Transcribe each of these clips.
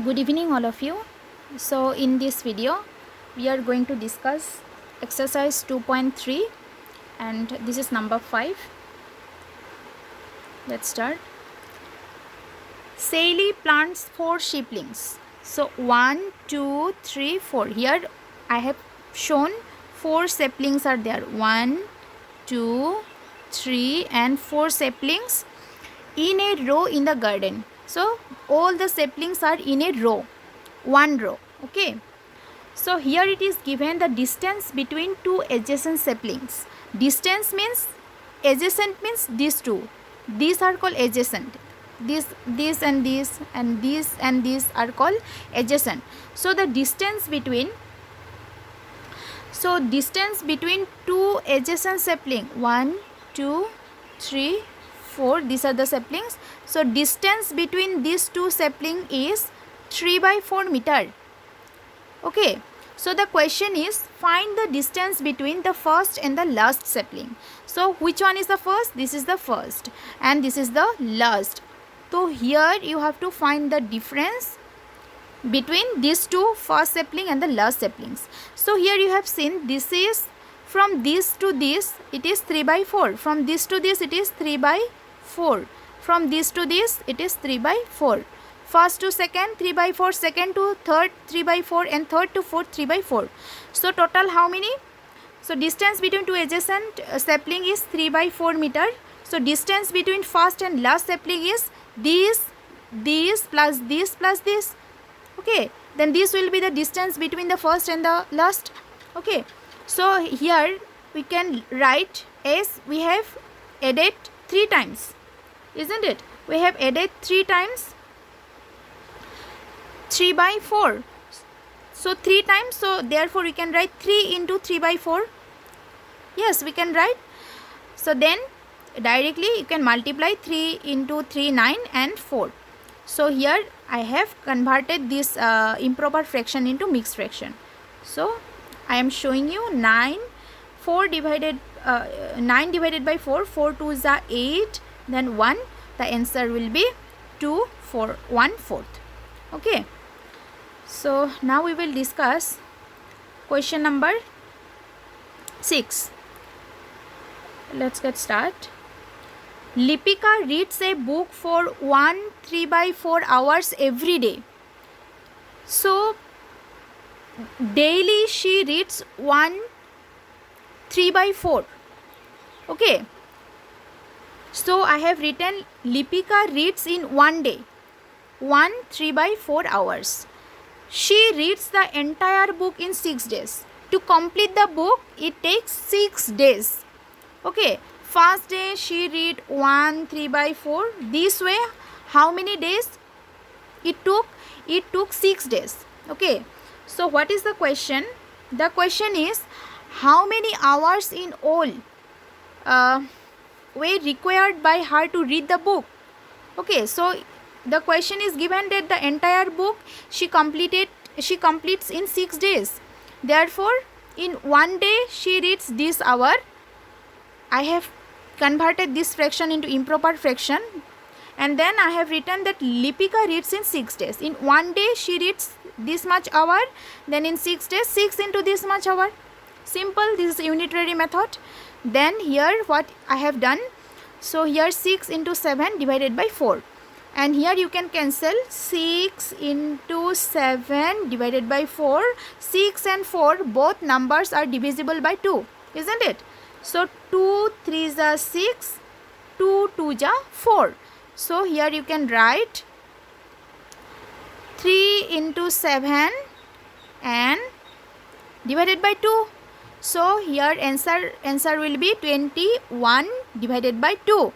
Good evening all of you. So in this video we are going to discuss exercise 2.3 and this is number 5. Let's start. Sally plants 4 saplings. So 1, 2, 3, 4. Here I have shown 4 saplings are there. 1, 2, 3 and 4 saplings in a row in the garden. So all the saplings are in a row, one row. Okay, so here it is given the distance between two adjacent saplings. Distance means adjacent means these two. These are called adjacent. This and this and this and this are called adjacent. So the distance between two adjacent sapling, 1, 2, 3, 4, these are the saplings. So distance between these two sapling is 3/4 meter. Okay, so the question is find the distance between the first and the last sapling. So which one is the first? This is the first and this is the last. So here you have to find the difference between these two, first sapling and the last saplings. So here you have seen this is from this to this it is 3/4. From this to this it is 3/4. From this to this it is 3/4. First to second 3/4, second to third 3/4 and third to fourth 3/4. So total how many? So distance between two adjacent sapling is 3/4 meter. So distance between first and last sapling is this plus this plus this. Okay, then this will be the distance between the first and the last. Okay, so here we can write as we have added 3 times, isn't it? We have added 3 times 3/4. So 3 times, so therefore we can write 3 into 3/4. Yes, we can write. So then directly you can multiply 3 into 3, 9 and 4. So here I have converted this improper fraction into mixed fraction. So I am showing you 9 divided by 4, 4 2s are 8, then 1, the answer will be 2, 4, 1/4. Okay, so now we will discuss question number 6. Let's get started. Lipika reads a book for 1 3/4 hours every day. So daily she reads 1 3/4. Okay, so I have written Lipika reads in one day 1 3/4 hours. She reads the entire book in 6 days. To complete the book it takes 6 days. Okay, first day she read 1 3/4. This way how many days it took? It took 6 days. Okay, so what is the question? The question is how many hours in all were required by her to read the book. Okay, so the question is given that the entire book she completes in 6 days. Therefore in one day she reads this hour. I have converted this fraction into improper fraction and then I have written that Lipika reads in 6 days. In one day she reads this much hour, then in 6 days 6 into this much hour. Simple, this is unitary method. Then here what I have done, so here 6 into 7 divided by 4 and here you can cancel 6 into 7 divided by 4. 6 and 4 both numbers are divisible by 2, isn't it? So 2 3s are 6, 2 2s are 4. So here you can write 3 into 7 and divided by 2. So here answer will be 21 divided by 2.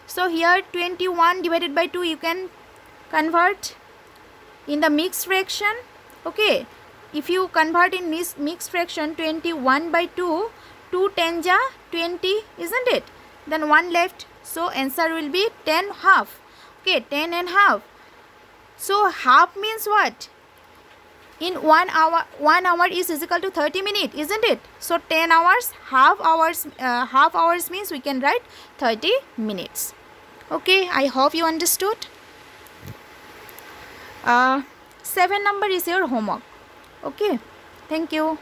So here 21 divided by 2 you can convert in the mixed fraction. Okay, if you convert in mixed fraction 21/2, 2 10s are 20, isn't it? Then 1 left, so answer will be 10 half. Okay, 10 and half. So half means what? In 1 hour is equal to 30 minutes, isn't it? So 10 hours, half hours means we can write 30 minutes. Okay, I hope you understood. 7 number is your homework. Okay, thank you.